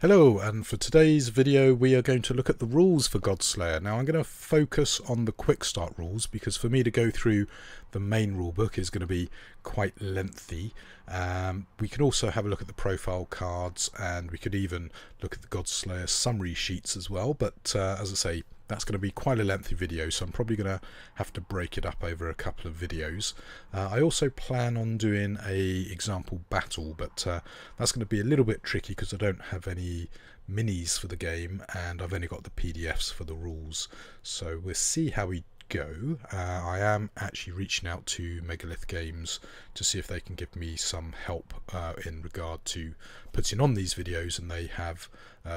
Hello, and for today's video we are going to look at the rules for Godslayer. Now I'm going to focus on the Quickstart rules because for me to go through the main rulebook is going to be quite lengthy. We can also have a look at the profile cards, and we could even look at the Godslayer summary sheets as well, but as I say, that's going to be quite a lengthy video, so I'm probably going to have to break it up over a couple of videos. I also plan on doing a example battle, but that's going to be a little bit tricky because I don't have any minis for the game and I've only got the PDFs for the rules, so we'll see how we go. I am actually reaching out to Megalith Games to see if they can give me some help in regard to putting on these videos, and they have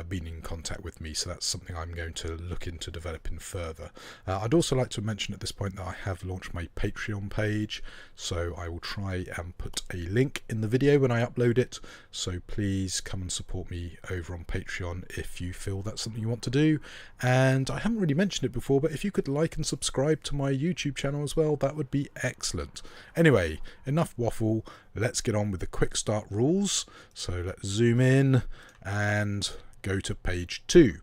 been in contact with me, so that's something I'm going to look into developing further. I'd also like to mention at this point that I have launched my Patreon page, so I will try and put a link in the video when I upload it, so please come and support me over on Patreon if you feel that's something you want to do. And I haven't really mentioned it before, but if you could like and subscribe to my YouTube channel as well, that would be excellent. Anyway, enough waffle, let's get on with the quick start rules. So let's zoom in and go to page 2.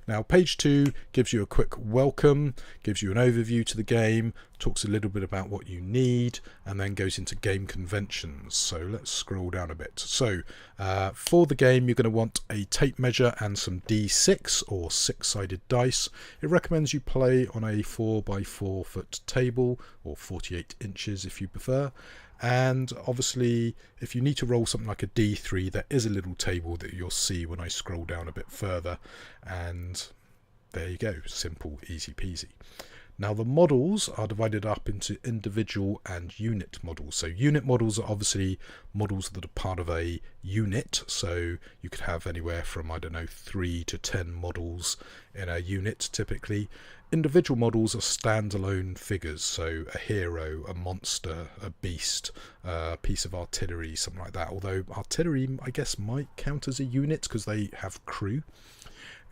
Now page 2 gives you a quick welcome, gives you an overview to the game, talks a little bit about what you need, and then goes into game conventions. So let's scroll down a bit. So for the game you're going to want a tape measure and some D6 or 6-sided dice. It recommends you play on a 4x4 foot table, or 48 inches if you prefer. And obviously if you need to roll something like a D3, there is a little table that you'll see when I scroll down a bit further, and there you go, simple, easy peasy. Now the models are divided up into individual and unit models. So unit models are obviously models that are part of a unit, so you could have anywhere from, I don't know, 3 to 10 models in a unit typically. Individual models are standalone figures, so a hero, a monster, a beast, a piece of artillery, something like that. Although artillery, I guess, might count as a unit because they have crew.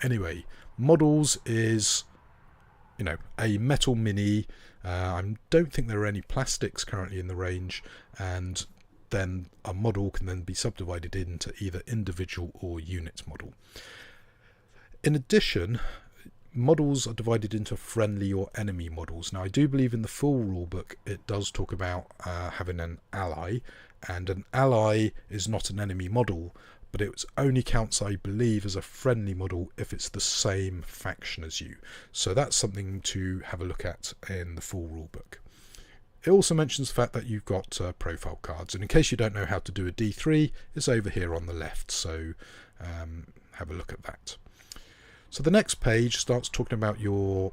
Anyway, models is, you know, a metal mini. I don't think there are any plastics currently in the range, and then a model can then be subdivided into either individual or unit model. In addition, models are divided into friendly or enemy models. Now I do believe in the full rulebook it does talk about having an ally, and an ally is not an enemy model, but it only counts, I believe, as a friendly model if it's the same faction as you. So that's something to have a look at in the full rulebook. It also mentions the fact that you've got profile cards, and in case you don't know how to do a D3, it's over here on the left, so have a look at that. So the next page starts talking about your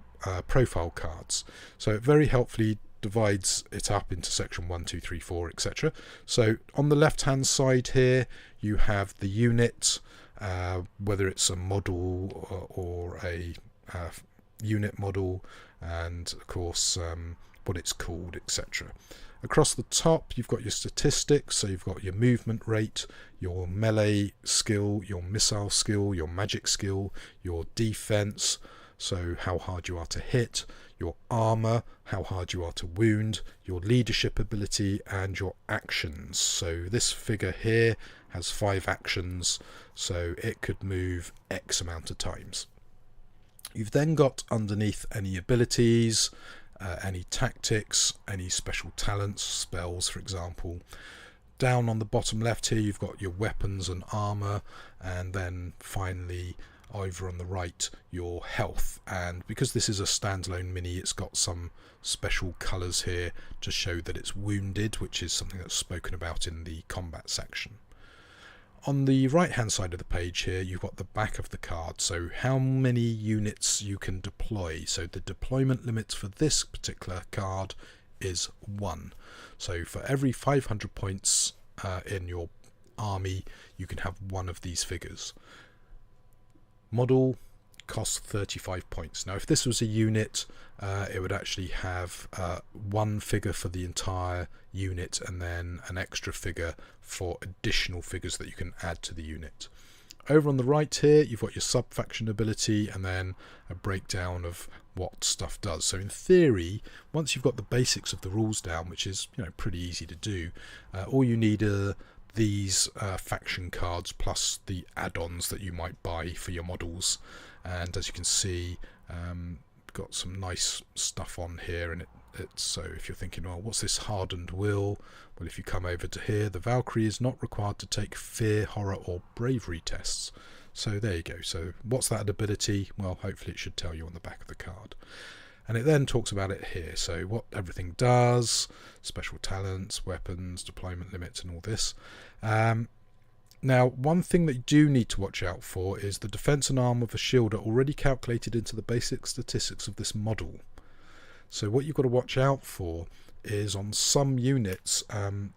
profile cards. So it very helpfully divides it up into section 1, 2, 3, 4, etc. So on the left hand side here you have the unit, whether it's a model or a unit model, and of course what it's called, etc. Across the top you've got your statistics, so you've got your movement rate, your melee skill, your missile skill, your magic skill, your defense, so how hard you are to hit, your armor, how hard you are to wound, your leadership ability, and your actions. So this figure here has 5 actions, so it could move X amount of times. You've then got underneath any abilities, any tactics, any special talents, spells for example. Down on the bottom left here you've got your weapons and armor, and then finally over on the right your health. And because this is a standalone mini, it's got some special colours here to show that it's wounded, which is something that's spoken about in the combat section. On the right hand side of the page here you've got the back of the card, so how many units you can deploy. So the deployment limit for this particular card is 1. So for every 500 points in your army you can have one of these figures. Model costs 35 points. Now if this was a unit it would actually have one figure for the entire unit and then an extra figure for additional figures that you can add to the unit. Over on the right here you've got your sub-faction ability and then a breakdown of what stuff does. So in theory, once you've got the basics of the rules down, which is, you know, pretty easy to do, all you need are these faction cards plus the add-ons that you might buy for your models. And as you can see, got some nice stuff on here, and so if you're thinking, well, what's this hardened will? Well, if you come over to here, the Valkyrie is not required to take fear, horror or bravery tests. So there you go. So what's that ability? Well, hopefully it should tell you on the back of the card. And it then talks about it here. So what everything does, special talents, weapons, deployment limits and all this. Now, one thing that you do need to watch out for is the defense and armor of a shield are already calculated into the basic statistics of this model. So what you've got to watch out for is on some units,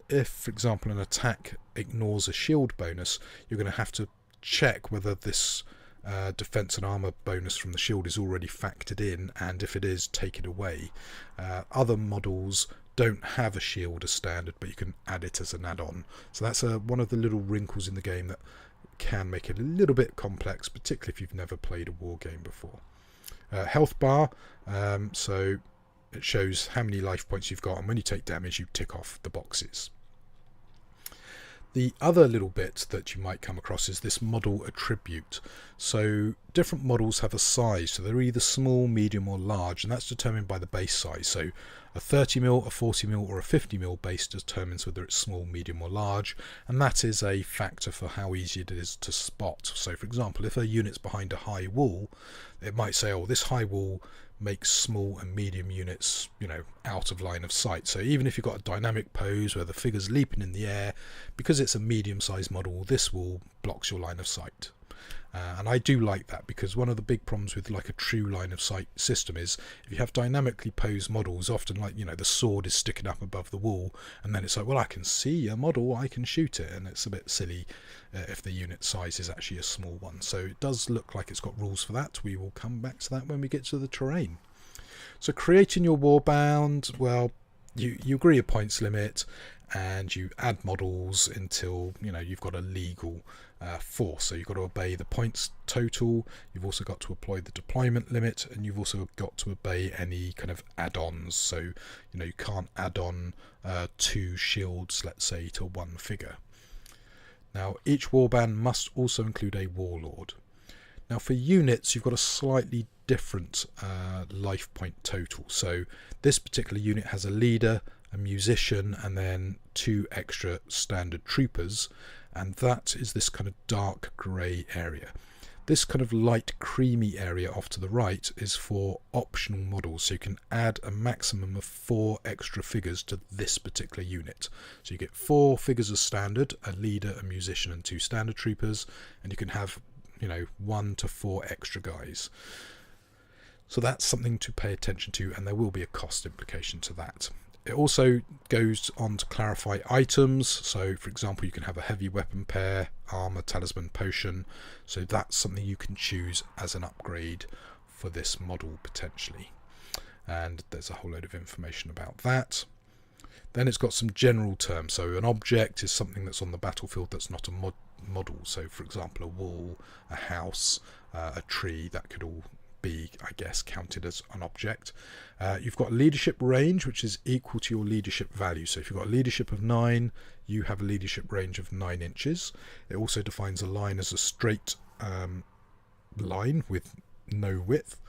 if, for example, an attack ignores a shield bonus, you're going to have to check whether this defense and armor bonus from the shield is already factored in, and if it is, take it away. Other models don't have a shield as standard, but you can add it as an add-on. So that's one of the little wrinkles in the game that can make it a little bit complex, particularly if you've never played a war game before. Health bar, so it shows how many life points you've got, and when you take damage you tick off the boxes. The other little bit that you might come across is this model attribute. So different models have a size, so they're either small, medium or large, and that's determined by the base size. So a 30mm, a 40mm or a 50mm base determines whether it's small, medium or large, and that is a factor for how easy it is to spot. So for example, if a unit's behind a high wall, it might say, oh, this high wall makes small and medium units, out of line of sight. So even if you've got a dynamic pose where the figure's leaping in the air, because it's a medium-sized model, this wall blocks your line of sight. And I do like that, because one of the big problems with like a true line of sight system is if you have dynamically posed models, often like the sword is sticking up above the wall, and then it's like, well, I can see a model, I can shoot it, and it's a bit silly if the unit size is actually a small one. So it does look like it's got rules for that. We will come back to that when we get to the terrain. So creating your warband, well, you agree a points limit and you add models until you've got a legal force. So you've got to obey the points total, you've also got to apply the deployment limit, and you've also got to obey any kind of add-ons. So you can't add on 2 shields, let's say, to one figure. Now each warband must also include a warlord. Now for units you've got a slightly different life point total. So this particular unit has a leader, a musician, and then 2 extra standard troopers, and that is this kind of dark grey area. This kind of light creamy area off to the right is for optional models, so you can add a maximum of 4 extra figures to this particular unit. So you get 4 figures as standard, a leader, a musician and 2 standard troopers, and you can have 1 to 4 extra guys. So that's something to pay attention to, and there will be a cost implication to that. It also goes on to clarify items. So for example, you can have a heavy weapon pair, armor, talisman, potion. So that's something you can choose as an upgrade for this model potentially. And there's a whole load of information about that. Then it's got some general terms. So an object is something that's on the battlefield that's not a model. So for example, a wall, a house, a tree, that could all be, I guess, counted as an object. You've got leadership range, which is equal to your leadership value. So if you've got a leadership of 9, you have a leadership range of 9 inches. It also defines a line as a straight line with no width.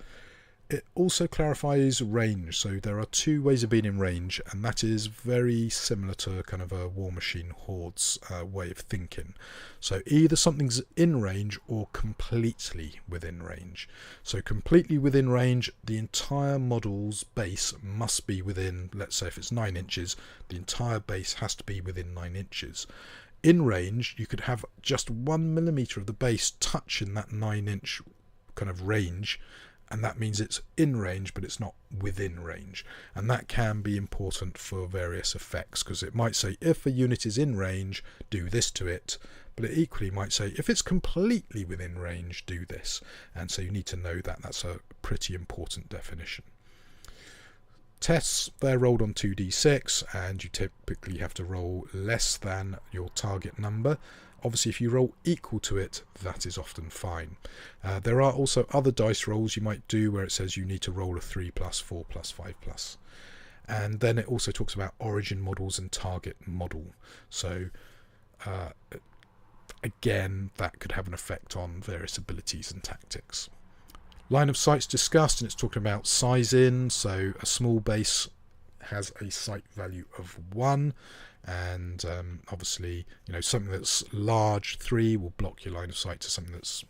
It also clarifies range. So there are 2 ways of being in range, and that is very similar to kind of a War Machine Horde's way of thinking. So either something's in range or completely within range. So completely within range, the entire model's base must be within, let's say if it's 9 inches, the entire base has to be within 9 inches. In range, you could have just 1 millimeter of the base touching that 9-inch kind of range, and that means it's in range but it's not within range, and that can be important for various effects, because it might say if a unit is in range, do this to it, but it equally might say if it's completely within range, do this. And so you need to know that. That's a pretty important definition. Tests, they're rolled on 2d6, and you typically have to roll less than your target number. Obviously if you roll equal to it, that is often fine. There are also other dice rolls you might do where it says you need to roll a 3+, 4+, 5+. And then it also talks about origin models and target model. So Again, that could have an effect on various abilities and tactics. Line of sight's discussed, and it's talking about size in. So a small base has a sight value of 1, and obviously, something that's large, 3, will block your line of sight to something that's,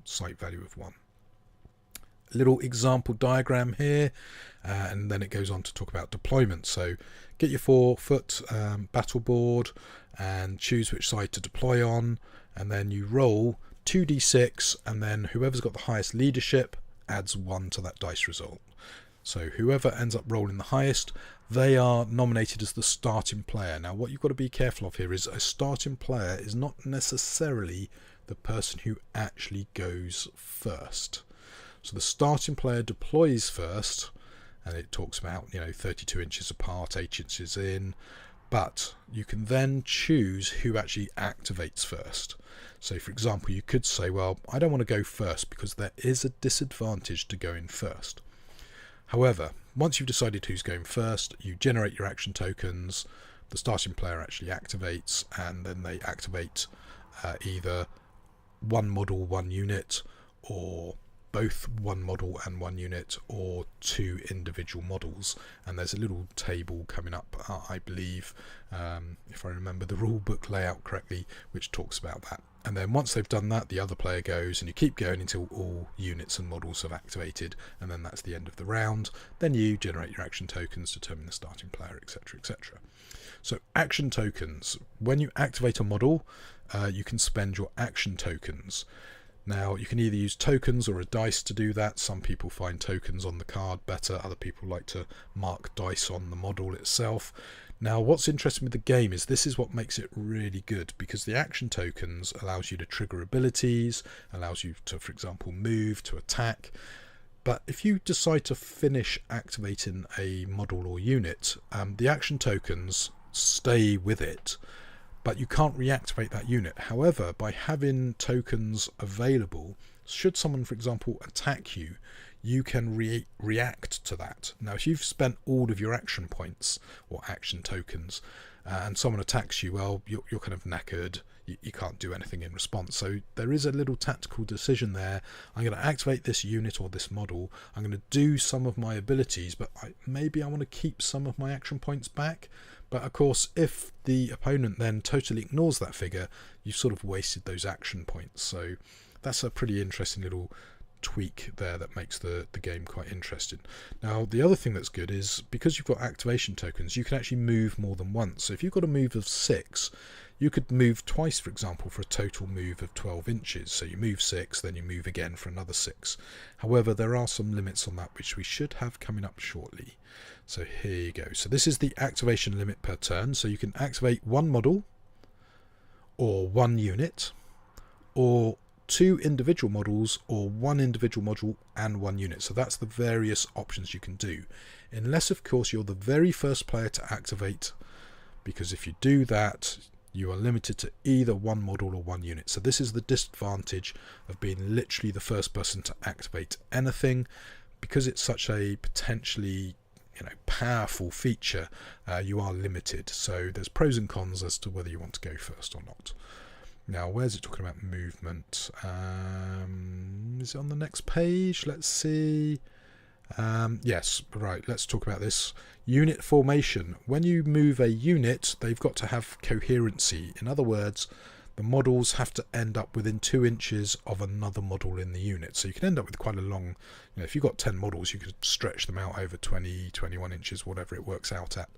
sight value of 1. A little example diagram here, and then it goes on to talk about deployment. So get your 4-foot battle board and choose which side to deploy on, and then you roll 2d6, and then whoever's got the highest leadership adds 1 to that dice result. So whoever ends up rolling the highest, they are nominated as the starting player. Now what you've got to be careful of here is a starting player is not necessarily the person who actually goes first. So the starting player deploys first, and it talks about 32 inches apart, 8 inches in, but you can then choose who actually activates first. So for example, you could say, well, I don't want to go first because there is a disadvantage to going first. However, once you've decided who's going first, you generate your action tokens, the starting player actually activates, and then they activate either one model, one unit, or both one model and one unit, or 2 individual models. And there's a little table coming up, I believe, if I remember the rule book layout correctly, which talks about that. And then once they've done that, the other player goes, and you keep going until all units and models have activated, and then that's the end of the round. Then you generate your action tokens, determine the starting player, etc, etc. So action tokens, when you activate a model, you can spend your action tokens. Now you can either use tokens or a dice to do that. Some people find tokens on the card better, other people like to mark dice on the model itself. Now what's interesting with the game is this is what makes it really good, because the action tokens allows you to trigger abilities, allows you to, for example, move, to attack. But if you decide to finish activating a model or unit, the action tokens stay with it, but you can't reactivate that unit. However, by having tokens available, should someone, for example, attack you, you can react to that. Now, if you've spent all of your action points or action tokens, and someone attacks you, well, you're kind of knackered. You can't do anything in response. So there is a little tactical decision there. I'm going to activate this unit or this model. I'm going to do some of my abilities, but maybe I want to keep some of my action points back. But of course, if the opponent then totally ignores that figure, you've sort of wasted those action points. So that's a pretty interesting little tweak there that makes the game quite interesting. Now the other thing that's good is because you've got activation tokens, you can actually move more than once. So if you've got a move of 6, you could move twice, for example, for a total move of 12 inches. So you move 6, then you move again for another 6. However, there are some limits on that, which we should have coming up shortly. So here you go. So this is the activation limit per turn. So you can activate one model or one unit, or 2 individual models, or 1 individual module and 1 unit. So that's the various options you can do, unless of course you're the very first player to activate, because if you do that, you are limited to either 1 model or 1 unit. So this is the disadvantage of being literally the first person to activate anything, because it's such a potentially powerful feature. You are limited. So there's pros and cons as to whether you want to go first or not. Now, where's it talking about movement? Is it on the next page? Let's see. Yes, right, let's talk about this. Unit formation. When you move a unit, they've got to have coherency. In other words, the models have to end up within 2 inches of another model in the unit. So you can end up with quite a long, if you've got 10 models, you could stretch them out over 20, 21 inches, whatever it works out at,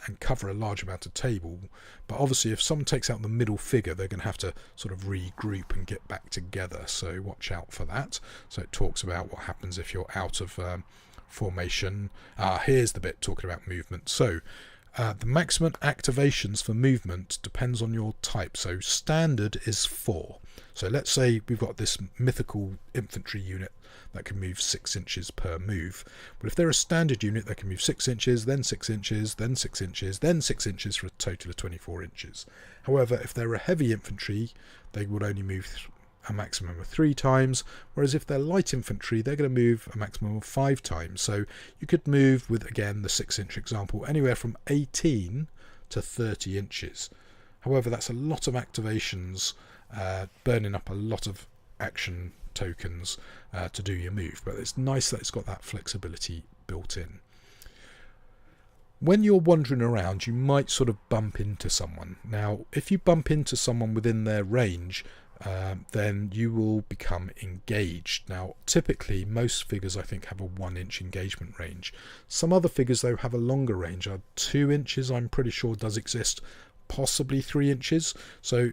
and cover a large amount of table. But obviously, if someone takes out the middle figure, they're going to have to sort of regroup and get back together. So watch out for that. So it talks about what happens if you're out of formation. Here's the bit talking about movement. So the maximum activations for movement depends on your type. So standard is 4. So let's say we've got this mythical infantry unit that can move 6 inches per move. But if they're a standard unit, they can move 6 inches, then 6 inches, then 6 inches, then 6 inches for a total of 24 inches. However, if they're a heavy infantry, they would only move a maximum of 3 times, whereas if they're light infantry, they're going to move a maximum of 5 times. So you could move, with again the 6 inch example, anywhere from 18 to 30 inches. However, that's a lot of activations, burning up a lot of action tokens to do your move, but it's nice that it's got that flexibility built in. When you're wandering around, you might sort of bump into someone. Now, if you bump into someone within their range, then you will become engaged. Now, typically, most figures, I think, have a 1-inch engagement range. Some other figures, though, have a longer range. 2 inches, I'm pretty sure, does exist, possibly 3 inches. So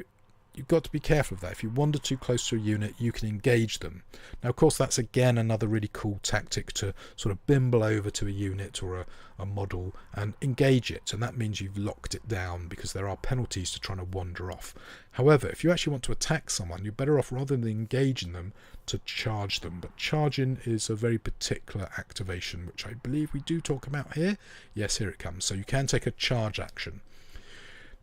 you've got to be careful of that. If you wander too close to a unit, you can engage them. Now, of course, that's again another really cool tactic to sort of bimble over to a unit or a model and engage it, and that means you've locked it down, because there are penalties to trying to wander off. However, if you actually want to attack someone, you're better off, rather than engaging them, to charge them. But charging is a very particular activation, which I believe we do talk about here. Yes, here it comes. So you can take a charge action.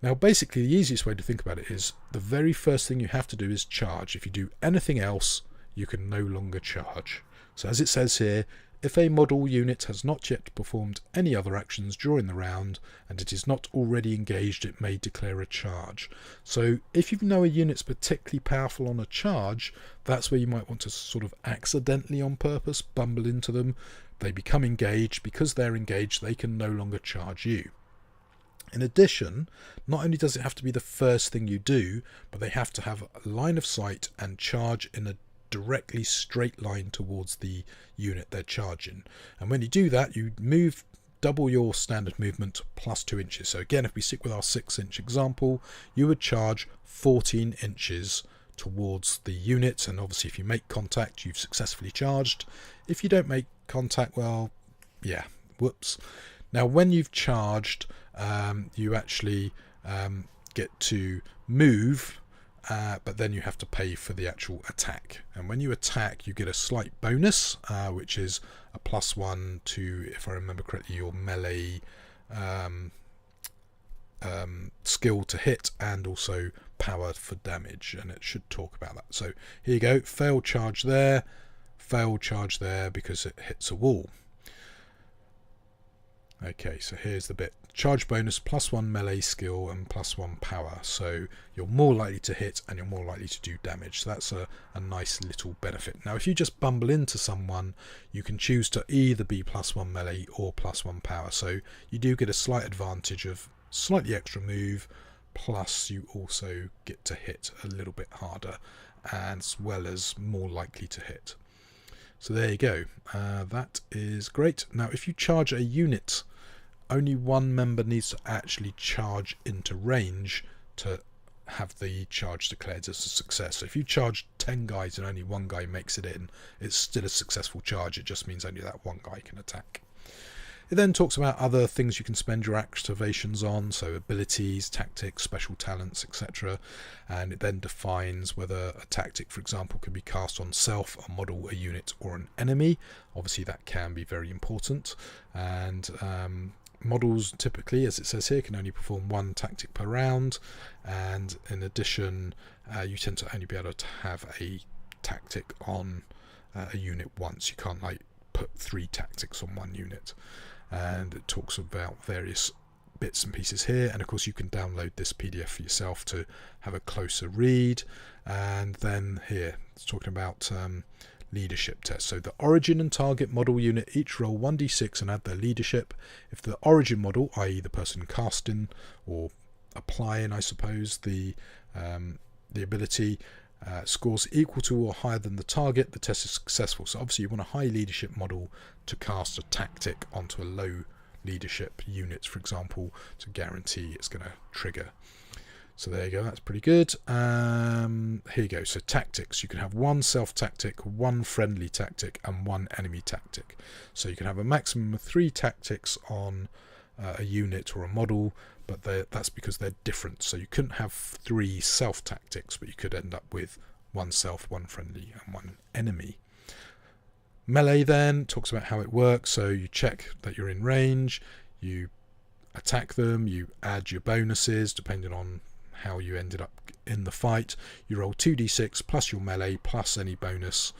Now, basically, the easiest way to think about it is the very first thing you have to do is charge. If you do anything else, you can no longer charge. So as it says here, if a model unit has not yet performed any other actions during the round and it is not already engaged, it may declare a charge. So if you know a unit's particularly powerful on a charge, that's where you might want to sort of accidentally, on purpose, bumble into them. They become engaged. Because they're engaged, they can no longer charge you. In addition, not only does it have to be the first thing you do, but they have to have a line of sight and charge in a directly straight line towards the unit they're charging. And when you do that, you move double your standard movement plus 2 inches. So again, if we stick with our 6-inch example, you would charge 14 inches towards the unit. And obviously, if you make contact, you've successfully charged. If you don't make contact, well, yeah, whoops. Now, when you've charged, you actually get to move, but then you have to pay for the actual attack. And when you attack, you get a slight bonus, which is a +1 to, if I remember correctly, your melee skill to hit, and also power for damage. And it should talk about that. So here you go, failed charge there because it hits a wall. Okay, so here's the bit. Charge bonus +1 melee skill and +1 power. So you're more likely to hit and you're more likely to do damage. So that's a nice little benefit. Now, if you just bumble into someone, you can choose to either be +1 melee or +1 power. So you do get a slight advantage of slightly extra move, plus you also get to hit a little bit harder, as well as more likely to hit. So there you go. That is great. Now, if you charge a unit, only one member needs to actually charge into range to have the charge declared as a success. So if you charge 10 guys and only one guy makes it in, it's still a successful charge. It just means only that one guy can attack. It then talks about other things you can spend your activations on, so abilities, tactics, special talents, etc. And it then defines whether a tactic, for example, can be cast on self, a model, a unit, or an enemy. Obviously, that can be very important. And models typically, as it says here, can only perform one tactic per round. And in addition, you tend to only be able to have a tactic on a unit once. You can't put 3 tactics on one unit. And it talks about various bits and pieces here, and of course you can download this PDF for yourself to have a closer read. And then here it's talking about leadership tests. So the origin and target model unit each roll 1d6 and add their leadership. If the origin model, i.e. the person casting or applying, I suppose, the ability, scores equal to or higher than the target, the test is successful. So obviously you want a high leadership model to cast a tactic onto a low leadership unit, for example, to guarantee it's going to trigger. So there you go, that's pretty good. Here you go. So tactics, you can have one self tactic, one friendly tactic, and one enemy tactic. So you can have a maximum of 3 tactics on a unit or a model, but that's because they're different. So you couldn't have 3 self tactics, but you could end up with 1 self, 1 friendly, and 1 enemy. Melee then talks about how it works. So you check that you're in range, you attack them, you add your bonuses depending on how you ended up in the fight. You roll 2d6 plus your melee plus any bonus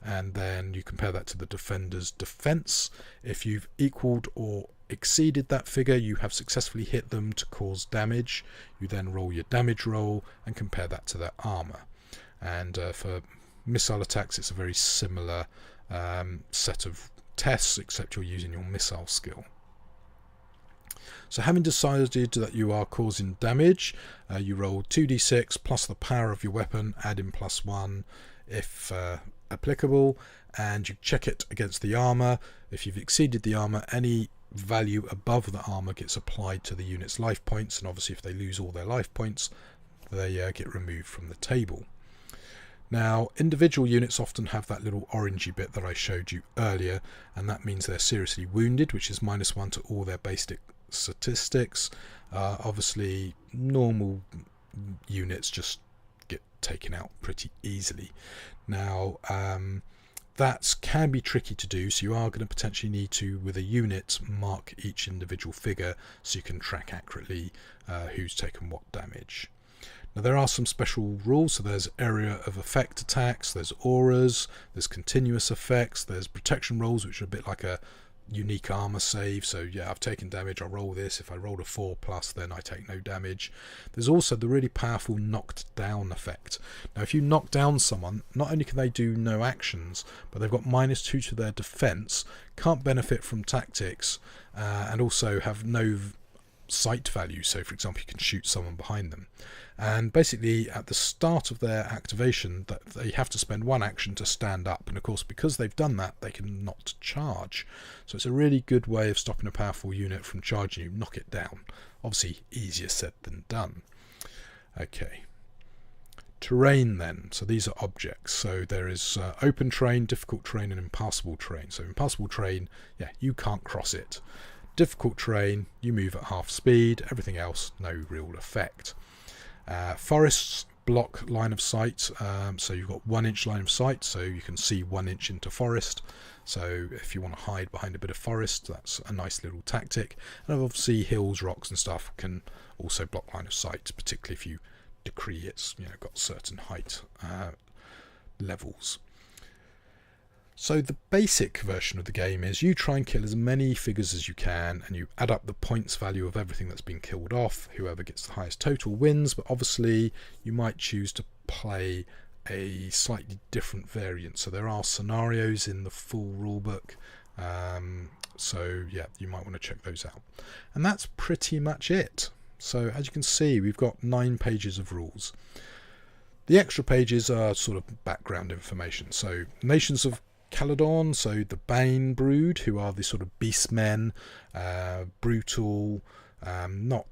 and then you compare that to the defender's defense. If you've equaled or exceeded that figure, you have successfully hit them to cause damage. You then roll your damage roll and compare that to their armor. And for missile attacks, it's a very similar set of tests, except you're using your missile skill. So having decided that you are causing damage, you roll 2d6 plus the power of your weapon, add in +1 if applicable, and you check it against the armor. If you've exceeded the armor, any value above the armor gets applied to the unit's life points, and obviously if they lose all their life points, they get removed from the table. Now, individual units often have that little orangey bit that I showed you earlier, and that means they're seriously wounded, which is -1 to all their basic statistics. Obviously, normal units just get taken out pretty easily. Now, that can be tricky to do, so you are going to potentially need to, with a unit, mark each individual figure so you can track accurately who's taken what damage. Now, there are some special rules. So there's area of effect attacks, there's auras, there's continuous effects, there's protection rolls, which are a bit like a unique armor save. So yeah, I've taken damage, I'll roll this. If I rolled a 4+, then I take no damage. There's also the really powerful knocked down effect. Now, if you knock down someone, not only can they do no actions, but they've got -2 to their defense, can't benefit from tactics, and also have no sight value. So for example, you can shoot someone behind them, and basically at the start of their activation that they have to spend 1 action to stand up, and of course because they've done that they can not charge. So it's a really good way of stopping a powerful unit from charging you. Knock it down. Obviously easier said than done. Okay, terrain then. So these are objects. So there is open terrain, difficult terrain, and impassable terrain. So impassable terrain, yeah, you can't cross it. Difficult terrain, you move at half speed. Everything else, no real effect. Forests block line of sight, so you've got 1 inch line of sight, so you can see 1 inch into forest. So if you want to hide behind a bit of forest, that's a nice little tactic. And obviously hills, rocks and stuff can also block line of sight, particularly if you decree it's got certain height levels. So the basic version of the game is you try and kill as many figures as you can, and you add up the points value of everything that's been killed off. Whoever gets the highest total wins, but obviously you might choose to play a slightly different variant. So there are scenarios in the full rulebook, so yeah, you might want to check those out. And that's pretty much it. So as you can see, we've got 9 pages of rules. The extra pages are sort of background information. So nations of Caledon, so the Bane brood, who are the sort of beastmen, brutal, not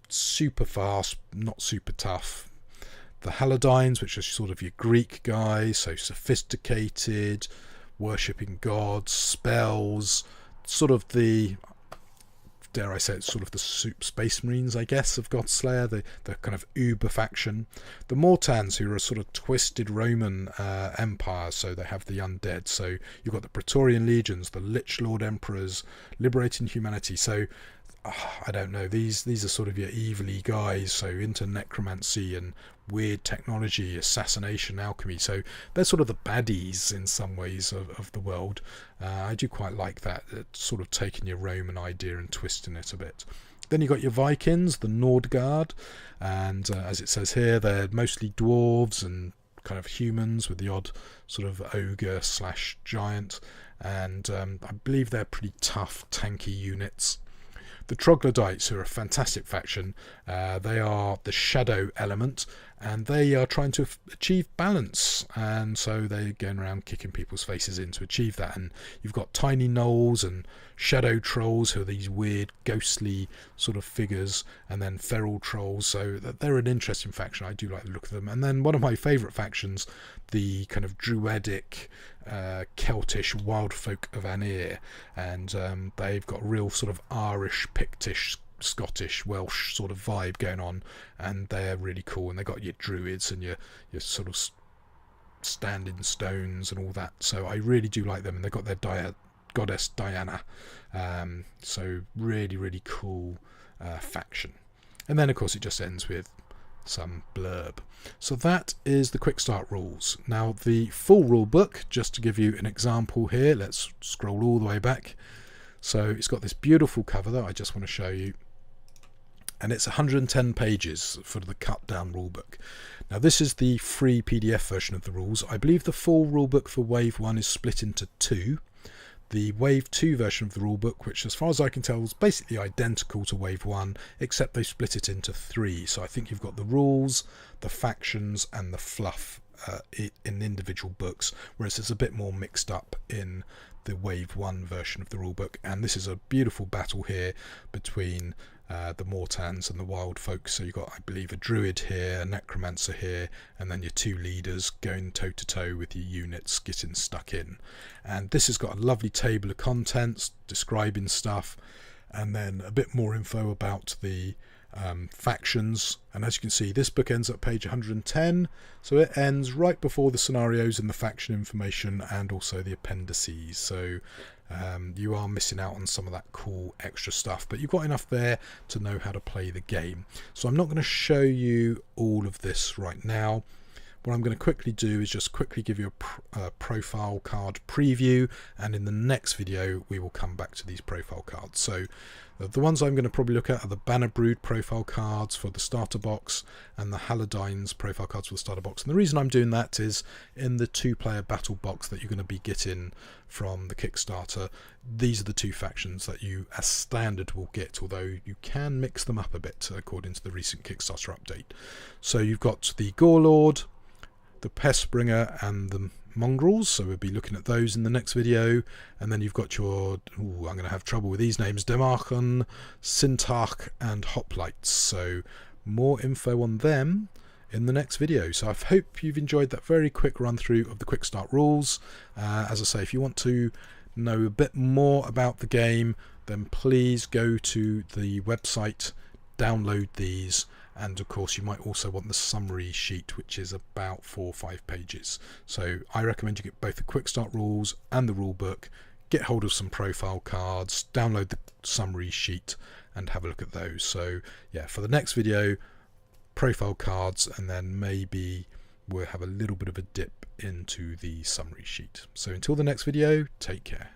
super fast, not super tough. The Haladines, which are sort of your Greek guys, so sophisticated, worshipping gods, spells, sort of the, dare I say it, sort of the Space Marines, I guess, of Godslayer, the kind of uber faction. The Mortans, who are a sort of twisted Roman empire, so they have the undead. So you've got the Praetorian legions, the Lich Lord emperors, liberating humanity. So I don't know, these are sort of your evilly guys, so into necromancy and weird technology, assassination, alchemy. So they're sort of the baddies in some ways of the world. I do quite like that, sort of taking your Roman idea and twisting it a bit. Then you've got your Vikings, the Nordguard, and as it says here, they're mostly dwarves and kind of humans with the odd sort of ogre / giant, and I believe they're pretty tough, tanky units. The Troglodytes, who are a fantastic faction, they are the shadow element, and they are trying to achieve balance, and so they're going around kicking people's faces in to achieve that. And you've got tiny gnolls and shadow trolls, who are these weird ghostly sort of figures, and then feral trolls, so they're an interesting faction. I do like the look of them. And then one of my favourite factions, the kind of druidic Celtish wild folk of Anir, and they've got real sort of Irish, Pictish, Scottish, Welsh sort of vibe going on, and they're really cool. And they've got your druids and your sort of standing stones and all that, so I really do like them. And they've got their goddess Diana, so really cool faction. And then of course it just ends with some blurb. So that is the Quickstart rules. Now the full rule book, just to give you an example here, let's scroll all the way back. So it's got this beautiful cover that I just want to show you, and it's 110 pages for the cut down rulebook. Now this is the free PDF version of the rules. I believe the full rulebook for Wave 1 is split into two. The Wave 2 version of the rulebook, which as far as I can tell is basically identical to Wave 1, except they split it into three. So I think you've got the rules, the factions and the fluff in individual books, whereas it's a bit more mixed up in the Wave 1 version of the rulebook. And this is a beautiful battle here between the Mortans and the Wild Folk. So you've got, I believe, a Druid here, a Necromancer here, and then your two leaders going toe to toe with your units getting stuck in. And this has got a lovely table of contents describing stuff, and then a bit more info about the factions. And as you can see, this book ends at page 110, so it ends right before the scenarios and the faction information and also the appendices. So you are missing out on some of that cool extra stuff, but you've got enough there to know how to play the game. So I'm not going to show you all of this right now. What I'm going to quickly do is just quickly give you a profile card preview, and in the next video we will come back to these profile cards. So the ones I'm going to probably look at are the Banner Brood profile cards for the starter box and the Haladine's profile cards for the starter box. And the reason I'm doing that is in the 2-player battle box that you're going to be getting from the Kickstarter, these are the two factions that you as standard will get, although you can mix them up a bit according to the recent Kickstarter update. So you've got the Gorelord, the Pestbringer and the Mongrels, so we'll be looking at those in the next video. And then you've got your, I'm going to have trouble with these names, Demarchen, Sintarch and Hoplites. So more info on them in the next video. So I hope you've enjoyed that very quick run through of the Quickstart rules. As I say, if you want to know a bit more about the game, then please go to the website, download these, and of course you might also want the summary sheet, which is about 4 or 5 pages. So I recommend you get both the Quickstart rules and the rule book, get hold of some profile cards, download the summary sheet and have a look at those. So yeah, for the next video, profile cards, and then maybe we'll have a little bit of a dip into the summary sheet. So until the next video, take care.